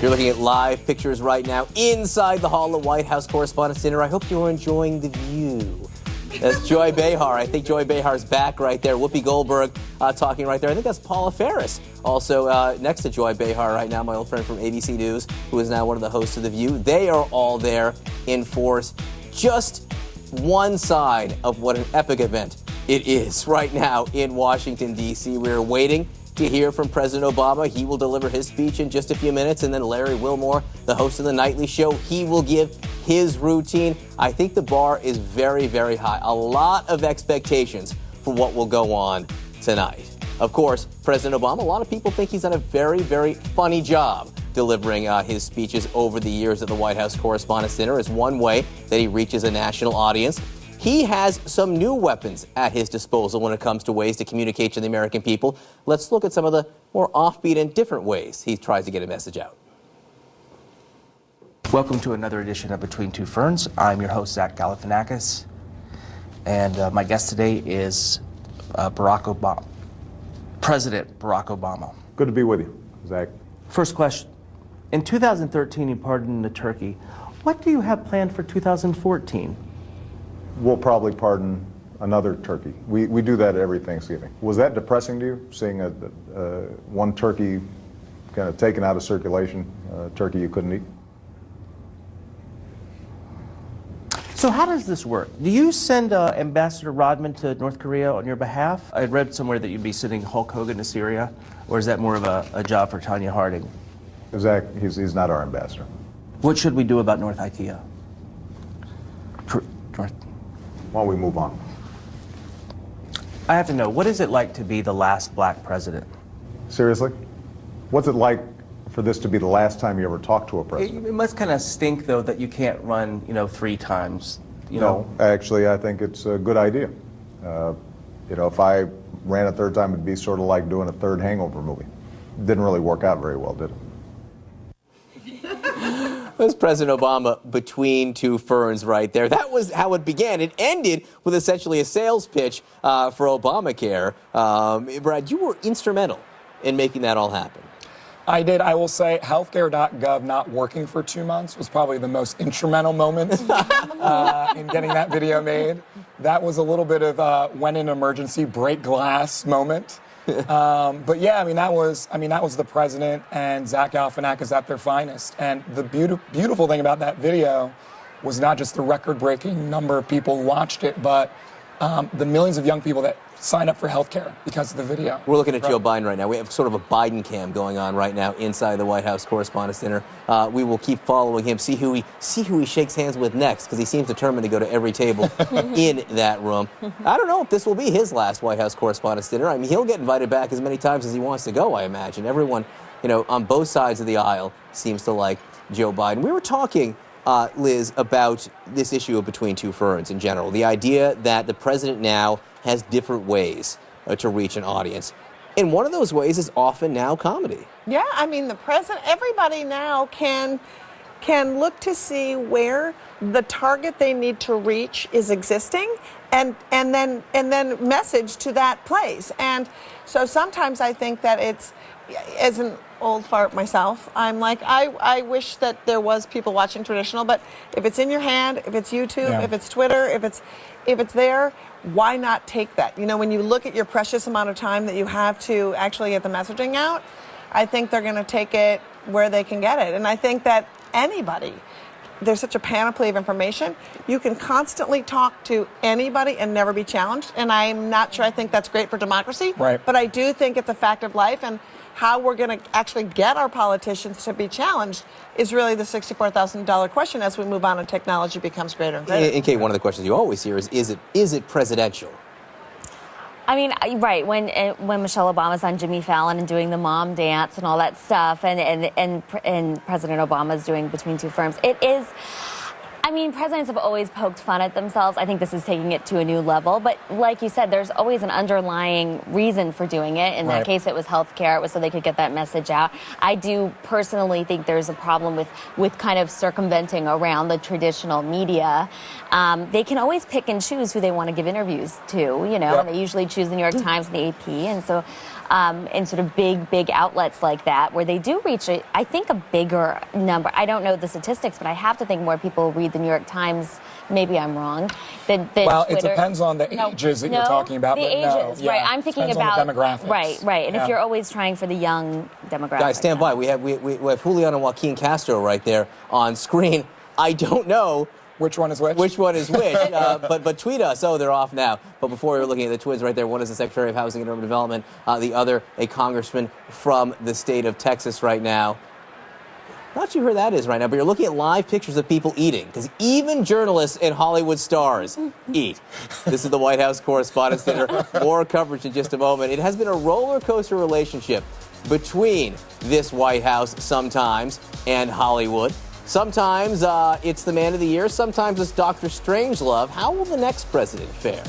You're looking at live pictures right now inside the hall of White House Correspondents Dinner. I hope you're enjoying the view. That's Joy Behar. I think Joy Behar's back right there. Whoopi Goldberg talking right there. I think that's Paula Ferris. Also next to Joy Behar right now, my old friend from ABC News, who is now one of the hosts of The View. They are all there in force. Just one side of what an epic event it is right now in Washington, D.C. We're waiting to hear from President Obama. He will deliver his speech in just a few minutes, and then Larry Wilmore, the host of the nightly show, he will give his routine. I think the bar is very, very high. A lot of expectations for what will go on tonight. Of course, President Obama, a lot of people think he's done a very, very funny job delivering his speeches over the years at the White House Correspondents Dinner. Is one way that he reaches a national audience. He has some new weapons at his disposal when it comes to ways to communicate to the American people. Let's look at some of the more offbeat and different ways he tries to get a message out. Welcome to another edition of Between Two Ferns. I'm your host, Zach Galifianakis, and my guest today is Barack Obama, President Barack Obama. Good to be with you, Zach. First question. In 2013, you pardoned the turkey. What do you have planned for 2014? We'll probably pardon another turkey. We do that every Thanksgiving. Was that depressing to you, seeing one turkey kind of taken out of circulation, a turkey you couldn't eat? So how does this work? Do you send Ambassador Rodman to North Korea on your behalf? I read somewhere that you'd be sending Hulk Hogan to Syria, or is that more of a job for Tanya Harding? Zach, he's not our ambassador. What should we do about North IKEA? North. Why don't we move on? I have to know, what is it like to be the last black president? Seriously? What's it like for this to be the last time you ever talked to a president? It must kind of stink, though, that you can't run, 3 times. No, actually, I think it's a good idea. If I ran a third time, it'd be sort of like doing a third Hangover movie. Didn't really work out very well, did it? That's President Obama between two ferns right there. That was how it began. It ended with essentially a sales pitch for Obamacare. Brad, you were instrumental in making that all happen. I did. I will say healthcare.gov not working for 2 months was probably the most instrumental moment in getting that video made. That was a little bit of when in emergency, break glass moment. But yeah, that was the president and Zach Galifianakis at their finest. And the beautiful thing about that video was not just the record-breaking number of people who watched it, but the millions of young people that signed up for healthcare because of the video. We're looking at Joe Biden right now. We have sort of a Biden cam going on right now inside the White House Correspondents Dinner. We will keep following him, see who he shakes hands with next, because he seems determined to go to every table in that room. I don't know if this will be his last White House Correspondents Dinner. He'll get invited back as many times as he wants to go, I imagine. Everyone, on both sides of the aisle seems to like Joe Biden. We were talking, Liz, about this issue of Between Two Ferns in general. The idea that the president now has different ways to reach an audience. And one of those ways is often now comedy. Yeah, the president, everybody now can look to see where the target they need to reach is existing and then message to that place. And so sometimes I think that it's, as an old fart myself, I'm like, I wish that there was people watching traditional, but if it's in your hand, if it's YouTube, if it's Twitter, if it's there, why not take that? When you look at your precious amount of time that you have to actually get the messaging out, I think they're going to take it where they can get it. And I think that anybody, there's such a panoply of information, you can constantly talk to anybody and never be challenged. And I'm not sure I think that's great for democracy. Right. But I do think it's a fact of life. And how we're going to actually get our politicians to be challenged is really the $64,000 question as we move on and technology becomes greater and greater. And Kate, one of the questions you always hear is it presidential? Right, when Michelle Obama's on Jimmy Fallon and doing the mom dance and all that stuff, and President Obama's doing Between Two Ferns, it is. Presidents have always poked fun at themselves. I think this is taking it to a new level. But like you said, there's always an underlying reason for doing it. In that case, it was healthcare. It was so they could get that message out. I do personally think there's a problem with kind of circumventing around the traditional media. They can always pick and choose who they want to give interviews to, and they usually choose the New York Times and the AP. And so in sort of big outlets like that, where they do reach, I think, a bigger number. I don't know the statistics, but I have to think more people read the New York Times. Maybe I'm wrong. Than well, Twitter. It depends on the ages that you're talking about. The but ages, no, right? yeah, I'm thinking depends about on the demographics. Right. And Yeah. if you're always trying for the young demographic, Guys, stand by. We have Julian and Joaquin Castro right there on screen. I don't know which one is which. Which one is which? But tweet us. Oh, they're off now. But before we were looking at the twins right there, one is the Secretary of Housing and Urban Development, the other a congressman from the state of Texas right now. Not sure who that is right now, but you're looking at live pictures of people eating, because even journalists and Hollywood stars eat. This is the White House Correspondents Dinner. More coverage in just a moment. It has been a roller coaster relationship between this White House sometimes and Hollywood. Sometimes it's the man of the year. Sometimes it's Dr. Strangelove. How will the next president fare?